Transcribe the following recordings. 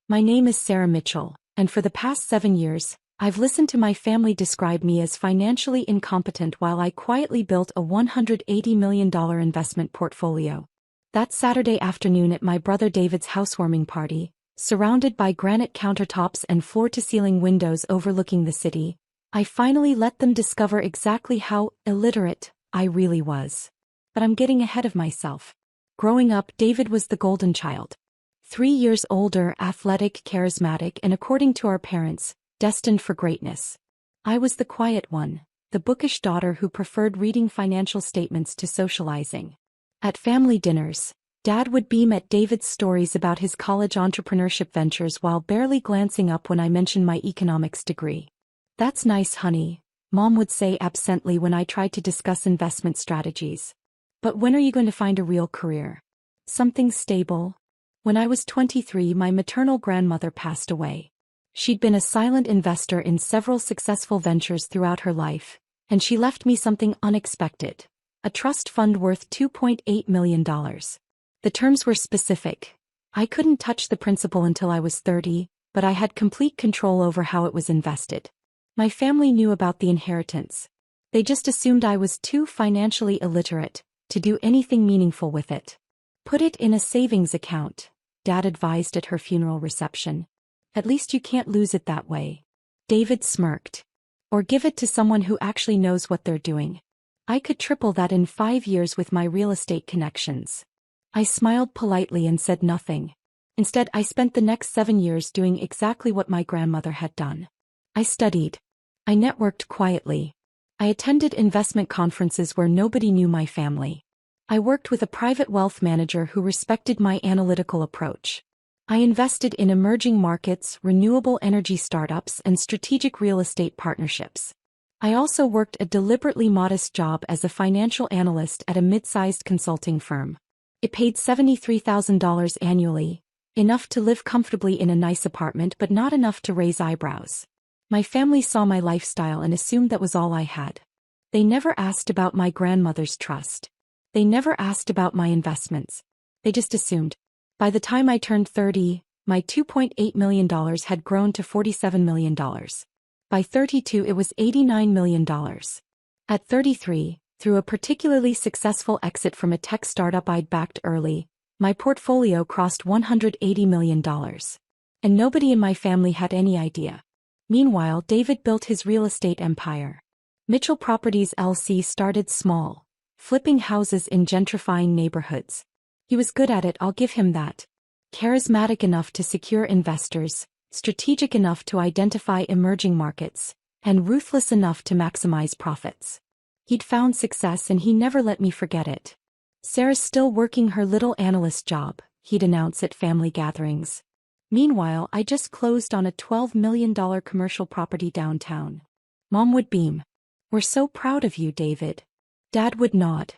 My name is Sarah Mitchell, and for the past 7 years, I've listened to my family describe me as financially incompetent while I quietly built a $180 million investment portfolio. That Saturday afternoon at my brother David's housewarming party, surrounded by granite countertops and floor-to-ceiling windows overlooking the city, I finally let them discover exactly how illiterate I really was. But I'm getting ahead of myself. Growing up, David was the golden child. 3 years older, athletic, charismatic, and according to our parents, destined for greatness. I was the quiet one, the bookish daughter who preferred reading financial statements to socializing. At family dinners, Dad would beam at David's stories about his college entrepreneurship ventures while barely glancing up when I mentioned my economics degree. "That's nice, honey," Mom would say absently when I tried to discuss investment strategies. "But when are you going to find a real career? Something stable?" When I was 23, my maternal grandmother passed away. She'd been a silent investor in several successful ventures throughout her life, and she left me something unexpected: a trust fund worth $2.8 million. The terms were specific. I couldn't touch the principal until I was 30, but I had complete control over how it was invested. My family knew about the inheritance. They just assumed I was too financially illiterate to do anything meaningful with it. "Put it in a savings account," Dad advised at her funeral reception. "At least you can't lose it that way." David smirked. "Or give it to someone who actually knows what they're doing. I could triple that in 5 years with my real estate connections." I smiled politely and said nothing. Instead, I spent the next 7 years doing exactly what my grandmother had done. I studied. I networked quietly. I attended investment conferences where nobody knew my family. I worked with a private wealth manager who respected my analytical approach. I invested in emerging markets, renewable energy startups, and strategic real estate partnerships. I also worked a deliberately modest job as a financial analyst at a mid-sized consulting firm. It paid $73,000 annually, enough to live comfortably in a nice apartment but not enough to raise eyebrows. My family saw my lifestyle and assumed that was all I had. They never asked about my grandmother's trust. They never asked about my investments. They just assumed. By the time I turned 30, my $2.8 million had grown to $47 million. By 32, it was $89 million. At 33, through a particularly successful exit from a tech startup I'd backed early, my portfolio crossed $180 million. And nobody in my family had any idea. Meanwhile, David built his real estate empire. Mitchell Properties LC started small, flipping houses in gentrifying neighborhoods. He was good at it, I'll give him that. Charismatic enough to secure investors, strategic enough to identify emerging markets, and ruthless enough to maximize profits. He'd found success and he never let me forget it. "Sarah's still working her little analyst job," he'd announce at family gatherings. Meanwhile, I just closed on a $12 million commercial property downtown. Mom would beam. "We're so proud of you, David." Dad would nod.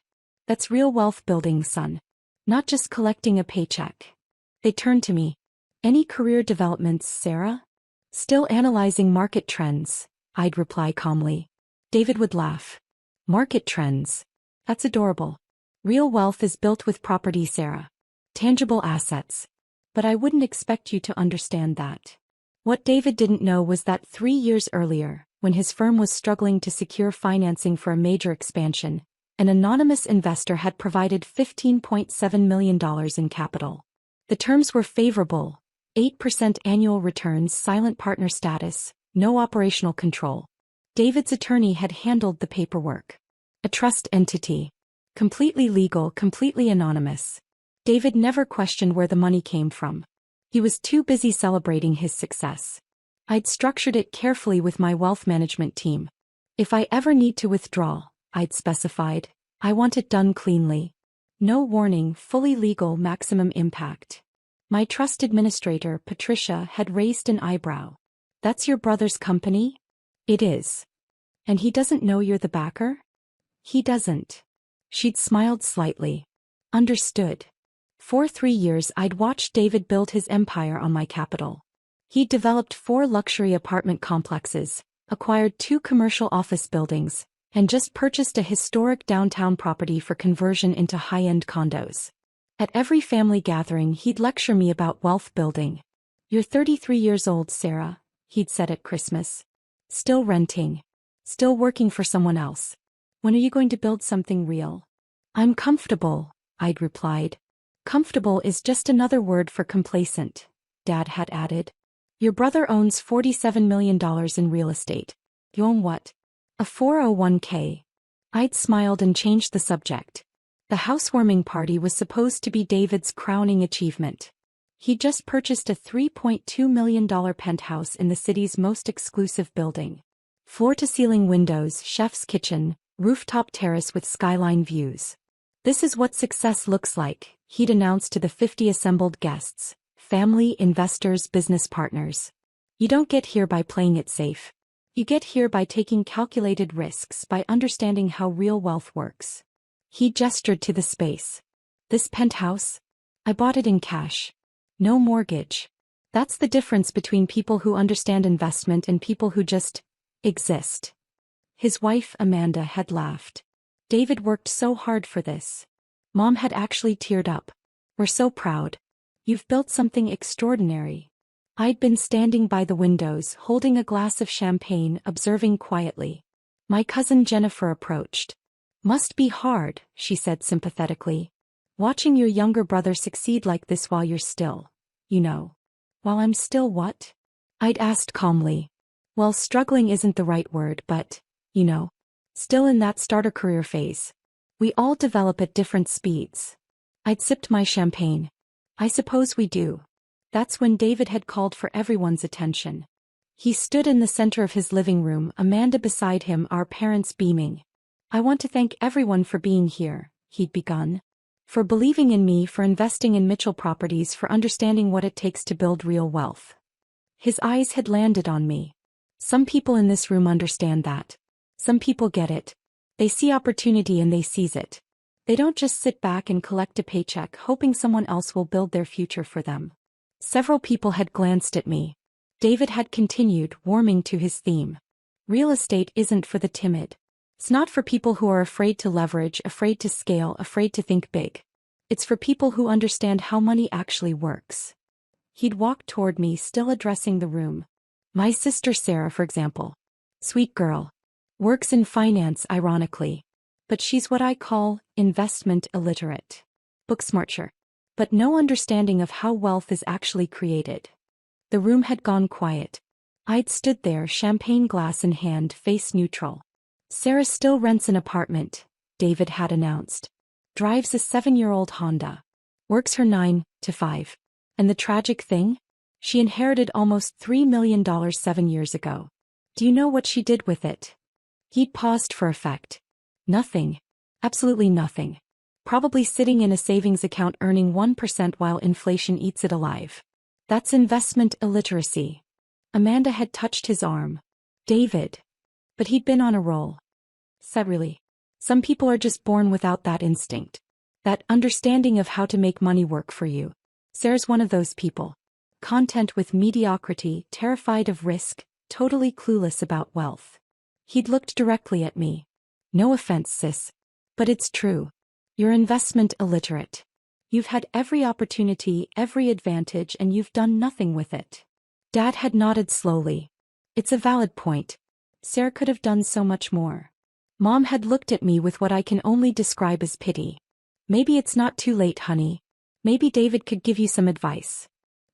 "That's real wealth building, son. Not just collecting a paycheck." They turned to me. "Any career developments, Sarah?" "Still analyzing market trends," I'd reply calmly. David would laugh. "Market trends? That's adorable. Real wealth is built with property, Sarah. Tangible assets. But I wouldn't expect you to understand that." What David didn't know was that 3 years earlier, when his firm was struggling to secure financing for a major expansion, an anonymous investor had provided $15.7 million in capital. The terms were favorable: 8% annual returns, silent partner status, no operational control. David's attorney had handled the paperwork. A trust entity. Completely legal, completely anonymous. David never questioned where the money came from. He was too busy celebrating his success. I'd structured it carefully with my wealth management team. "If I ever need to withdraw," I'd specified, "I want it done cleanly. No warning, fully legal, maximum impact." My trust administrator, Patricia, had raised an eyebrow. "That's your brother's company?" "It is." "And he doesn't know you're the backer?" "He doesn't." She'd smiled slightly. "Understood." For 3 years I'd watched David build his empire on my capital. He'd developed 4 luxury apartment complexes, acquired 2 commercial office buildings, and just purchased a historic downtown property for conversion into high-end condos. At every family gathering he'd lecture me about wealth building. "You're 33 years old, Sarah," he'd said at Christmas. "Still renting. Still working for someone else. When are you going to build something real?" "I'm comfortable," I'd replied. "Comfortable is just another word for complacent," Dad had added. "Your brother owns $47 million in real estate. You own what?" "A 401k. I'd smiled and changed the subject. The housewarming party was supposed to be David's crowning achievement. He'd just purchased a $3.2 million penthouse in the city's most exclusive building. Floor-to-ceiling windows, chef's kitchen, rooftop terrace with skyline views. "This is what success looks like," he'd announced to the 50 assembled guests, family, investors, business partners. "You don't get here by playing it safe. You get here by taking calculated risks, by understanding how real wealth works." He gestured to the space. "This penthouse? I bought it in cash. No mortgage. That's the difference between people who understand investment and people who just exist." His wife, Amanda, had laughed. "David worked so hard for this." Mom had actually teared up. "We're so proud. You've built something extraordinary." I'd been standing by the windows, holding a glass of champagne, observing quietly. My cousin Jennifer approached. "Must be hard," she said sympathetically. "Watching your younger brother succeed like this while you're still, While I'm still what?" I'd asked calmly. "Well, struggling isn't the right word, but, still in that starter career phase. We all develop at different speeds." I'd sipped my champagne. "I suppose we do." That's when David had called for everyone's attention. He stood in the center of his living room, Amanda beside him, our parents beaming. "I want to thank everyone for being here," he'd begun. "For believing in me, for investing in Mitchell Properties, for understanding what it takes to build real wealth." His eyes had landed on me. Some people in this room understand that. Some people get it. They see opportunity and they seize it. They don't just sit back and collect a paycheck hoping someone else will build their future for them. Several people had glanced at me. David had continued, warming to his theme. "Real estate isn't for the timid. It's not for people who are afraid to leverage, afraid to scale, afraid to think big. It's for people who understand how money actually works." He'd walked toward me, still addressing the room. "My sister Sarah, for example. Sweet girl. Works in finance, ironically. But she's what I call investment illiterate. Book smart, sure. But no understanding of how wealth is actually created." The room had gone quiet. I'd stood there, champagne glass in hand, face neutral. "Sarah still rents an apartment," David had announced. "Drives a 7-year-old Honda. Works her 9 to 5. And the tragic thing? She inherited almost $3 million 7 years ago. Do you know what she did with it?" He'd paused for effect. "Nothing. Absolutely nothing. Probably sitting in a savings account earning 1% while inflation eats it alive. That's investment illiteracy." Amanda had touched his arm. "David." But he'd been on a roll. Said, "Really? Some people are just born without that instinct. That understanding of how to make money work for you. Sarah's one of those people. Content with mediocrity, terrified of risk, totally clueless about wealth." He'd looked directly at me. "No offense, sis. But it's true. You're investment illiterate. You've had every opportunity, every advantage, and you've done nothing with it." Dad had nodded slowly. "It's a valid point. Sarah could have done so much more." Mom had looked at me with what I can only describe as pity. "Maybe it's not too late, honey. Maybe David could give you some advice."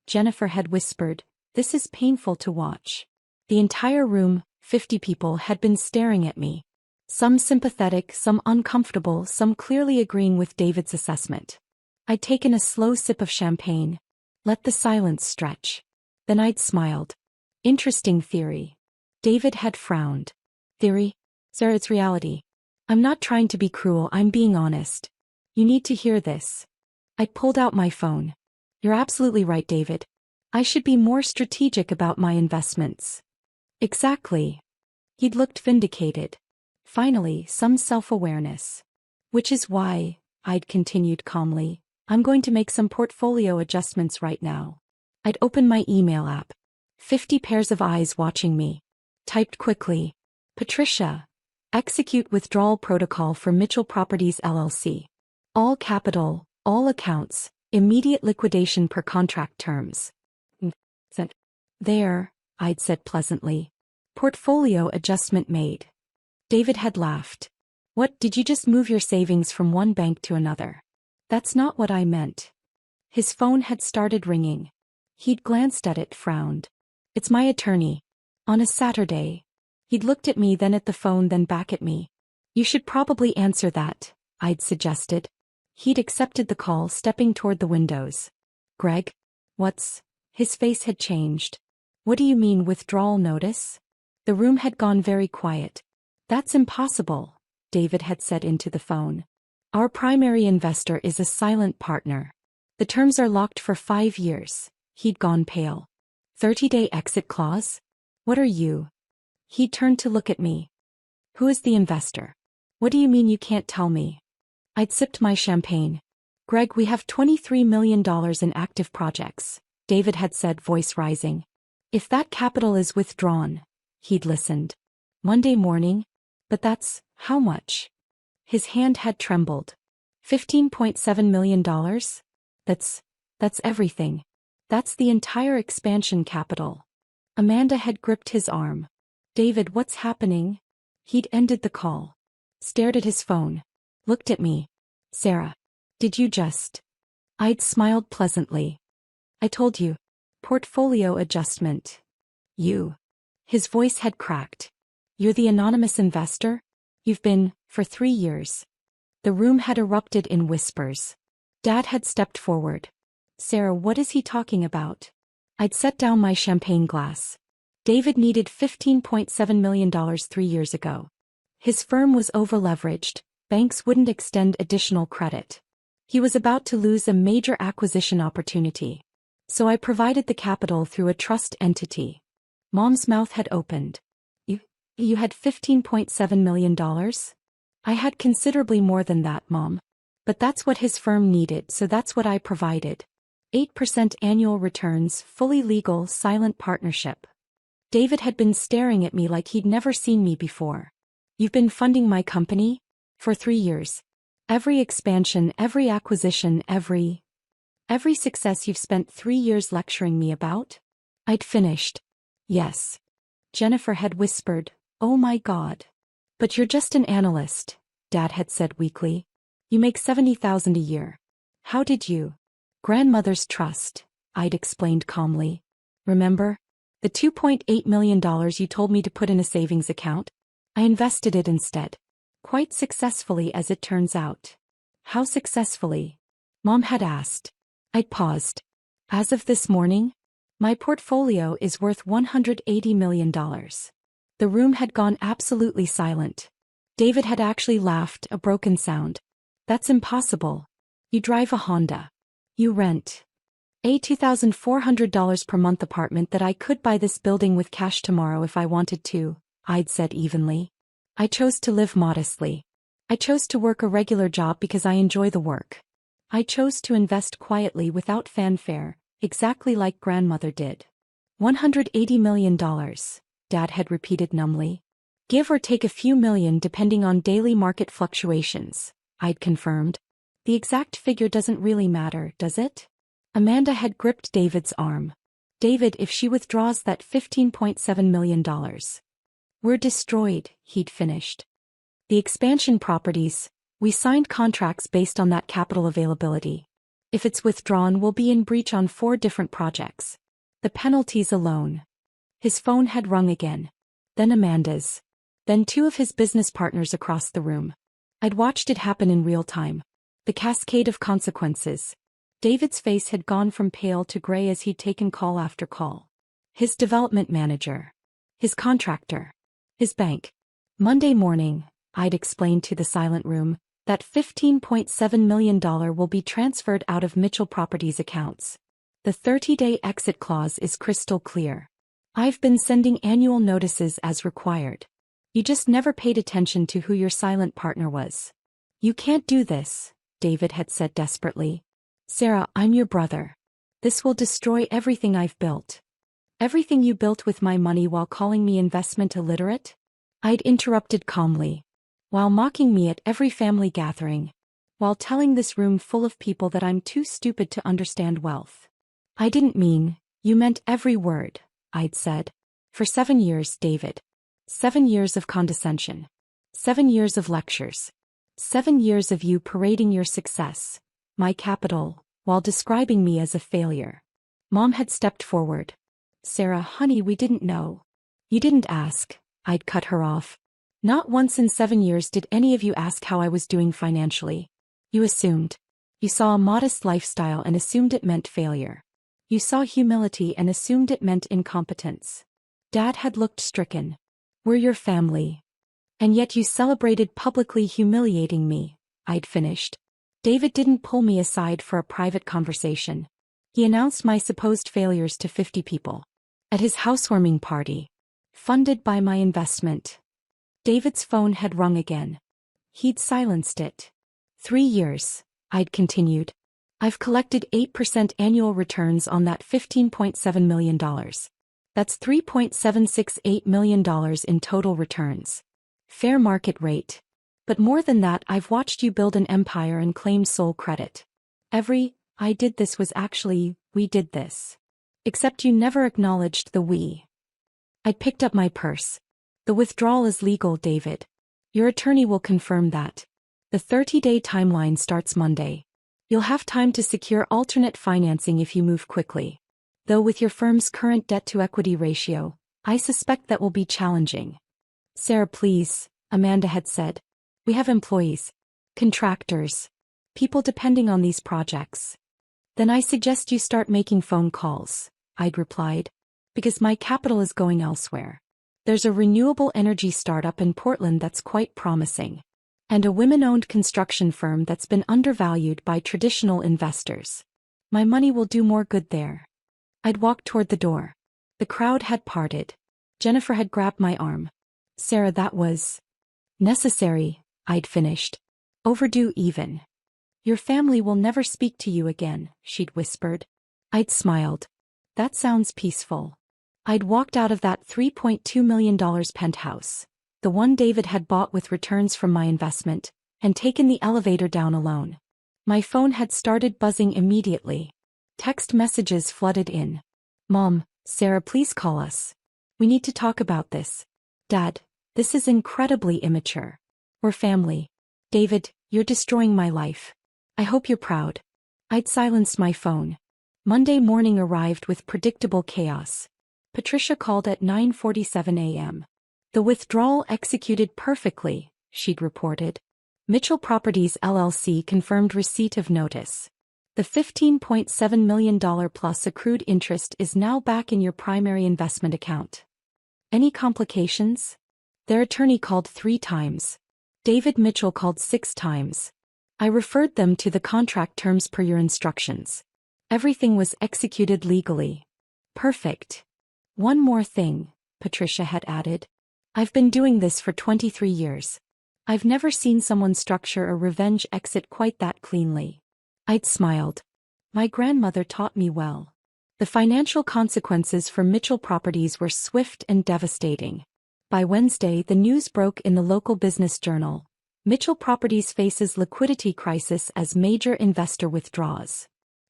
Jennifer had whispered, "This is painful to watch." The entire room, 50 people, had been staring at me. Some sympathetic, some uncomfortable, some clearly agreeing with David's assessment. I'd taken a slow sip of champagne. Let the silence stretch. Then I'd smiled. "Interesting theory." David had frowned. "Theory? Sarah, it's reality. I'm not trying to be cruel, I'm being honest. You need to hear this." I pulled out my phone. "You're absolutely right, David. I should be more strategic about my investments." "Exactly." He'd looked vindicated. Finally, some self-awareness. "Which is why," I'd continued calmly, "I'm going to make some portfolio adjustments right now." I'd opened my email app. 50 pairs of eyes watching me. Typed quickly. "Patricia. Execute withdrawal protocol for Mitchell Properties LLC. All capital, all accounts, immediate liquidation per contract terms." Said, "There," I'd said pleasantly. "Portfolio adjustment made." David had laughed. "What, did you just move your savings from one bank to another?" "That's not what I meant." His phone had started ringing. He'd glanced at it, frowned. "It's my attorney. On a Saturday." He'd looked at me, then at the phone, then back at me. "You should probably answer that," I'd suggested. He'd accepted the call, stepping toward the windows. "Greg? What's—" His face had changed. "What do you mean, withdrawal notice?" The room had gone very quiet. "That's impossible," David had said into the phone. "Our primary investor is a silent partner. The terms are locked for 5 years. He'd gone pale. 30-day exit clause? What are you? He turned to look at me. Who is the investor? What do you mean you can't tell me? I'd sipped my champagne. Greg, we have $23 million in active projects, David had said, voice rising. If that capital is withdrawn, he'd listened. Monday morning? But that's, how much? His hand had trembled. $15.7 million? That's everything. That's the entire expansion capital. Amanda had gripped his arm. David, what's happening? He'd ended the call. Stared at his phone. Looked at me. Sarah. Did you just? I'd smiled pleasantly. I told you. Portfolio adjustment. You. His voice had cracked. You're the anonymous investor? You've been, for 3 years. The room had erupted in whispers. Dad had stepped forward. Sarah, what is he talking about? I'd set down my champagne glass. David needed $15.7 million 3 years ago. His firm was over-leveraged. Banks wouldn't extend additional credit. He was about to lose a major acquisition opportunity. So I provided the capital through a trust entity. Mom's mouth had opened. You had $15.7 million? I had considerably more than that, Mom. But that's what his firm needed, so that's what I provided. 8% annual returns, fully legal, silent partnership. David had been staring at me like he'd never seen me before. You've been funding my company? For 3 years. Every expansion, every acquisition, every success you've spent 3 years lecturing me about? I'd finished. Yes. Jennifer had whispered, "Oh my God." But you're just an analyst, Dad had said weakly. You make $70,000 a year. How did you? Grandmother's trust, I'd explained calmly. Remember? The $2.8 million you told me to put in a savings account? I invested it instead. Quite successfully, as it turns out. How successfully? Mom had asked. I'd paused. As of this morning, my portfolio is worth $180 million. The room had gone absolutely silent. David had actually laughed, a broken sound. That's impossible. You drive a Honda. You rent a $2,400 per month apartment that I could buy this building with cash tomorrow if I wanted to, I'd said evenly. I chose to live modestly. I chose to work a regular job because I enjoy the work. I chose to invest quietly without fanfare, exactly like grandmother did. $180 million, Dad had repeated numbly. Give or take a few million depending on daily market fluctuations, I'd confirmed. The exact figure doesn't really matter, does it? Amanda had gripped David's arm. David, if she withdraws that $15.7 million. We're destroyed, he'd finished. The expansion properties, we signed contracts based on that capital availability. If it's withdrawn, we'll be in breach on 4 different projects. The penalties alone. His phone had rung again. Then Amanda's. Then 2 of his business partners across the room. I'd watched it happen in real time. The cascade of consequences. David's face had gone from pale to gray as he'd taken call after call. His development manager. His contractor. His bank. Monday morning, I'd explained to the silent room, that $15.7 million will be transferred out of Mitchell Properties accounts. The 30-day exit clause is crystal clear. I've been sending annual notices as required. You just never paid attention to who your silent partner was. You can't do this, David had said desperately. Sarah, I'm your brother. This will destroy everything I've built. Everything you built with my money while calling me investment illiterate? I'd interrupted calmly. While mocking me at every family gathering. While telling this room full of people that I'm too stupid to understand wealth. I didn't mean, You meant every word, I'd said. For 7 years, David. 7 years of condescension. 7 years of lectures. 7 years of you parading your success, my capital, while describing me as a failure. Mom had stepped forward. Sarah, honey, we didn't know. You didn't ask, I'd cut her off. Not once in 7 years did any of you ask how I was doing financially. You assumed. You saw a modest lifestyle and assumed it meant failure. You saw humility and assumed it meant incompetence. Dad had looked stricken. We're your family. And yet you celebrated publicly humiliating me, I'd finished. David didn't pull me aside for a private conversation. He announced my supposed failures to 50 people. At his housewarming party. Funded by my investment. David's phone had rung again. He'd silenced it. 3 years, I'd continued. I've collected 8% annual returns on that $15.7 million. That's $3.768 million in total returns. Fair market rate. But more than that, I've watched you build an empire and claim sole credit. I did this was actually, we did this. Except you never acknowledged the we. I'd picked up my purse. The withdrawal is legal, David. Your attorney will confirm that. The 30-day timeline starts Monday. You'll have time to secure alternate financing if you move quickly. Though with your firm's current debt-to-equity ratio, I suspect that will be challenging. Sarah, please, Amanda had said. We have employees, contractors, people depending on these projects. Then I suggest you start making phone calls, I'd replied. Because my capital is going elsewhere. There's a renewable energy startup in Portland that's quite promising. And a women-owned construction firm that's been undervalued by traditional investors. My money will do more good there. I'd walked toward the door. The crowd had parted. Jennifer had grabbed my arm. Sarah, that was necessary, I'd finished. Overdue even. Your family will never speak to you again, she'd whispered. I'd smiled. That sounds peaceful. I'd walked out of that $3.2 million penthouse, the one David had bought with returns from my investment, and taken the elevator down alone. My phone had started buzzing immediately. Text messages flooded in. Mom, Sarah, please call us. We need to talk about this. Dad, this is incredibly immature. We're family. David, you're destroying my life. I hope you're proud. I'd silenced my phone. Monday morning arrived with predictable chaos. Patricia called at 9:47 a.m. The withdrawal executed perfectly, she'd reported. Mitchell Properties LLC confirmed receipt of notice. The $15.7 million plus accrued interest is now back in your primary investment account. Any complications? Their attorney called 3 times. David Mitchell called 6 times. I referred them to the contract terms per your instructions. Everything was executed legally. Perfect. One more thing, Patricia had added. I've been doing this for 23 years. I've never seen someone structure a revenge exit quite that cleanly. I'd smiled. My grandmother taught me well. The financial consequences for Mitchell Properties were swift and devastating. By Wednesday, the news broke in the local business journal. Mitchell Properties faces liquidity crisis as major investor withdraws.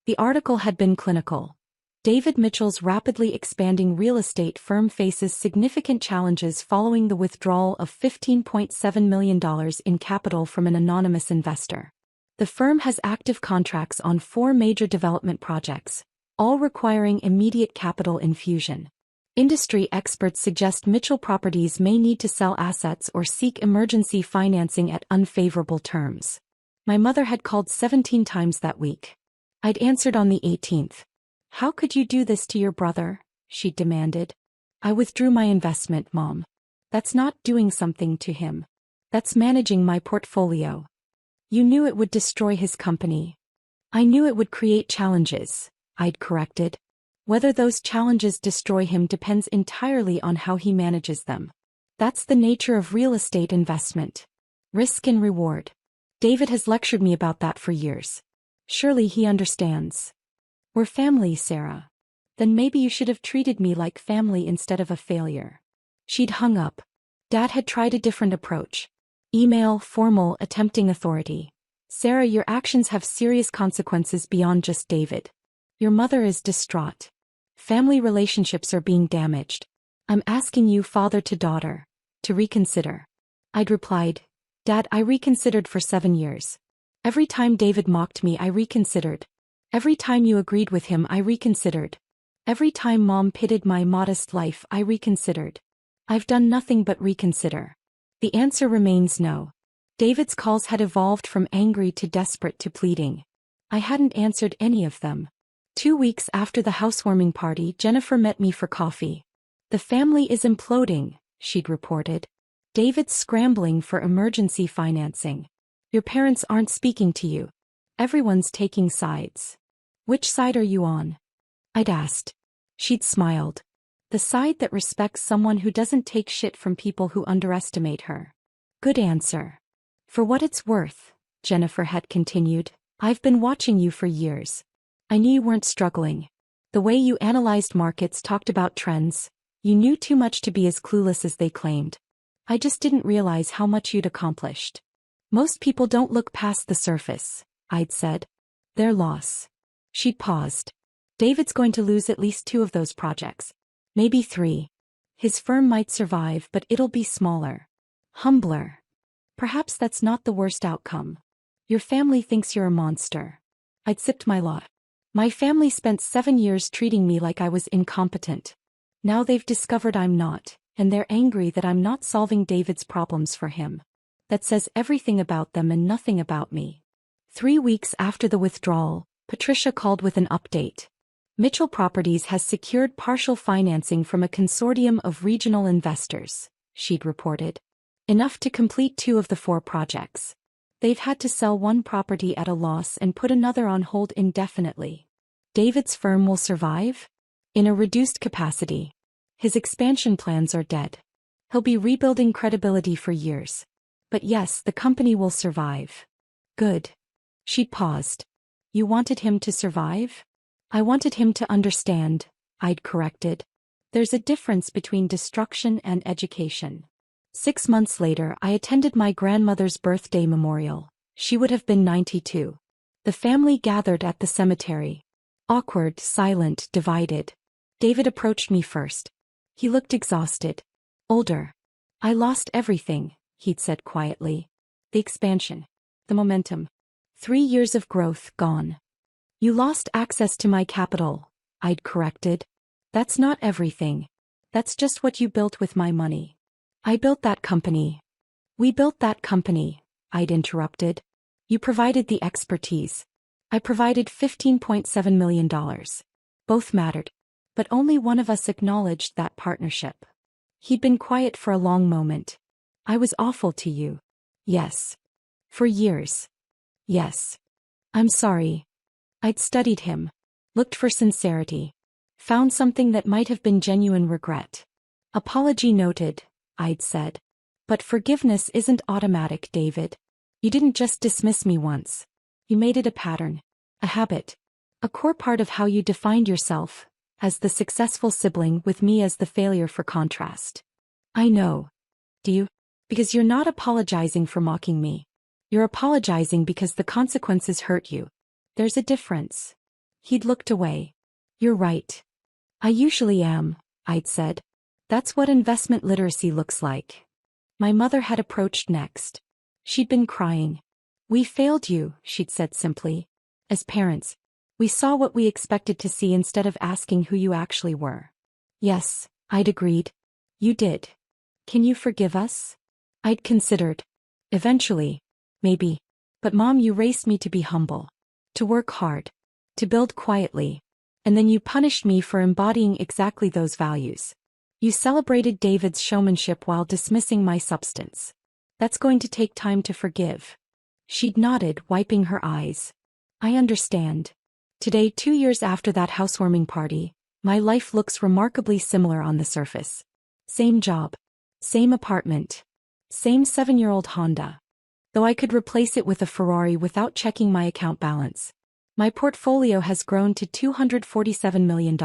The article had been clinical. David Mitchell's rapidly expanding real estate firm faces significant challenges following the withdrawal of $15.7 million in capital from an anonymous investor. The firm has active contracts on 4 major development projects, all requiring immediate capital infusion. Industry experts suggest Mitchell Properties may need to sell assets or seek emergency financing at unfavorable terms. My mother had called 17 times that week. I'd answered on the 18th. How could you do this to your brother? She demanded. I withdrew my investment, Mom. That's not doing something to him. That's managing my portfolio. You knew it would destroy his company. I knew it would create challenges, I'd corrected. Whether those challenges destroy him depends entirely on how he manages them. That's the nature of real estate investment. Risk and reward. David has lectured me about that for years. Surely he understands. We're family, Sarah. Then maybe you should have treated me like family instead of a failure. She'd hung up. Dad had tried a different approach. Email, formal, attempting authority. Sarah, your actions have serious consequences beyond just David. Your mother is distraught. Family relationships are being damaged. I'm asking you, father to daughter, to reconsider. I'd replied, Dad, I reconsidered for 7 years. Every time David mocked me, I reconsidered. Every time you agreed with him, I reconsidered. Every time Mom pitied my modest life, I reconsidered. I've done nothing but reconsider. The answer remains no. David's calls had evolved from angry to desperate to pleading. I hadn't answered any of them. 2 weeks after the housewarming party, Jennifer met me for coffee. The family is imploding, she'd reported. David's scrambling for emergency financing. Your parents aren't speaking to you. Everyone's taking sides. Which side are you on? I'd asked. She'd smiled. The side that respects someone who doesn't take shit from people who underestimate her. Good answer. For what it's worth, Jennifer had continued, I've been watching you for years. I knew you weren't struggling. The way you analyzed markets, talked about trends, you knew too much to be as clueless as they claimed. I just didn't realize how much you'd accomplished. Most people don't look past the surface, I'd said. Their loss. She'd paused. David's going to lose at least 2 of those projects. Maybe 3. His firm might survive, but it'll be smaller. Humbler. Perhaps that's not the worst outcome. Your family thinks you're a monster. I'd sipped my latte. My family spent 7 years treating me like I was incompetent. Now they've discovered I'm not, and they're angry that I'm not solving David's problems for him. That says everything about them and nothing about me. 3 weeks after the withdrawal, Patricia called with an update. Mitchell Properties has secured partial financing from a consortium of regional investors, she'd reported. Enough to complete 2 of the 4 projects. They've had to sell 1 property at a loss and put another on hold indefinitely. David's firm will survive? In a reduced capacity. His expansion plans are dead. He'll be rebuilding credibility for years. But yes, the company will survive. Good. She'd paused. You wanted him to survive? I wanted him to understand, I'd corrected. There's a difference between destruction and education. 6 months later, I attended my grandmother's birthday memorial. She would have been 92. The family gathered at the cemetery. Awkward, silent, divided. David approached me first. He looked exhausted. Older. I lost everything, he'd said quietly. The expansion. The momentum. 3 years of growth gone. You lost access to my capital, I'd corrected. That's not everything. That's just what you built with my money. I built that company. We built that company, I'd interrupted. You provided the expertise. I provided $15.7 million. Both mattered. But only one of us acknowledged that partnership. He'd been quiet for a long moment. I was awful to you. Yes. For years. Yes. I'm sorry. I'd studied him. Looked for sincerity. Found something that might have been genuine regret. Apology noted, I'd said. But forgiveness isn't automatic, David. You didn't just dismiss me once. You made it a pattern. A habit. A core part of how you defined yourself, as the successful sibling with me as the failure for contrast. I know. Do you? Because you're not apologizing for mocking me. You're apologizing because the consequences hurt you. There's a difference. He'd looked away. You're right. I usually am, I'd said. That's what investment literacy looks like. My mother had approached next. She'd been crying. We failed you, she'd said simply. As parents, we saw what we expected to see instead of asking who you actually were. Yes, I'd agreed. You did. Can you forgive us? I'd considered. Eventually. Maybe. But Mom, you raised me to be humble. To work hard. To build quietly. And then you punished me for embodying exactly those values. You celebrated David's showmanship while dismissing my substance. That's going to take time to forgive. She'd nodded, wiping her eyes. I understand. Today, 2 years after that housewarming party, my life looks remarkably similar on the surface. Same job. Same apartment. Same 7-year-old Honda. Though I could replace it with a Ferrari without checking my account balance. My portfolio has grown to $247 million.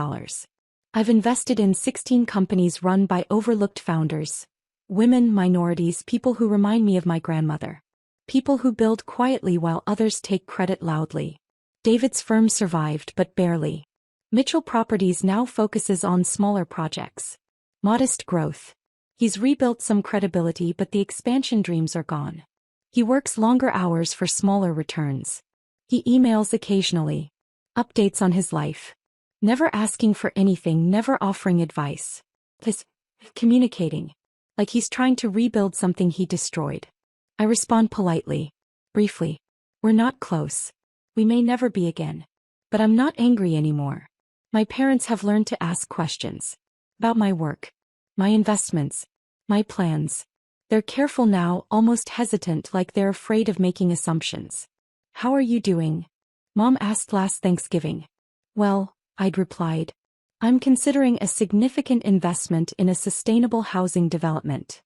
I've invested in 16 companies run by overlooked founders. Women, minorities, people who remind me of my grandmother. People who build quietly while others take credit loudly. David's firm survived, but barely. Mitchell Properties now focuses on smaller projects. Modest growth. He's rebuilt some credibility, but the expansion dreams are gone. He works longer hours for smaller returns. He emails occasionally. Updates on his life. Never asking for anything, never offering advice. Just communicating. Like he's trying to rebuild something he destroyed. I respond politely. Briefly. We're not close. We may never be again. But I'm not angry anymore. My parents have learned to ask questions. About my work. My investments. My plans. They're careful now, almost hesitant, like they're afraid of making assumptions. How are you doing? Mom asked last Thanksgiving. Well, I'd replied. I'm considering a significant investment in a sustainable housing development.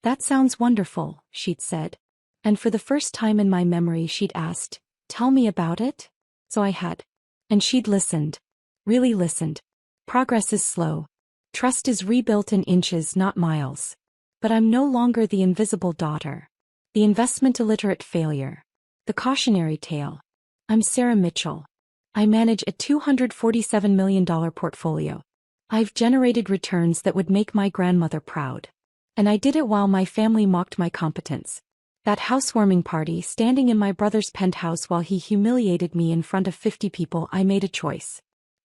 That sounds wonderful, she'd said. And for the first time in my memory she'd asked, tell me about it? So I had. And she'd listened. Really listened. Progress is slow. Trust is rebuilt in inches, not miles. But I'm no longer the invisible daughter. The investment illiterate failure. The cautionary tale. I'm Sarah Mitchell. I manage a $247 million portfolio. I've generated returns that would make my grandmother proud. And I did it while my family mocked my competence. That housewarming party, standing in my brother's penthouse while he humiliated me in front of 50 people, I made a choice.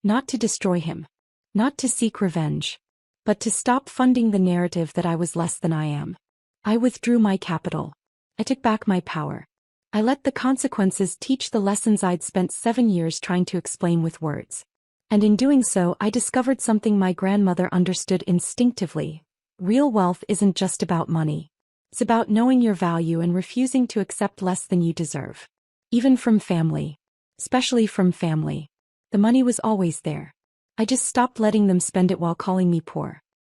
Not to destroy him. Not to seek revenge. But to stop funding the narrative that I was less than I am. I withdrew my capital. I took back my power. I let the consequences teach the lessons I'd spent 7 years trying to explain with words. And in doing so, I discovered something my grandmother understood instinctively. Real wealth isn't just about money. It's about knowing your value and refusing to accept less than you deserve. Even from family. Especially from family. The money was always there. I just stopped letting them spend it while calling me poor.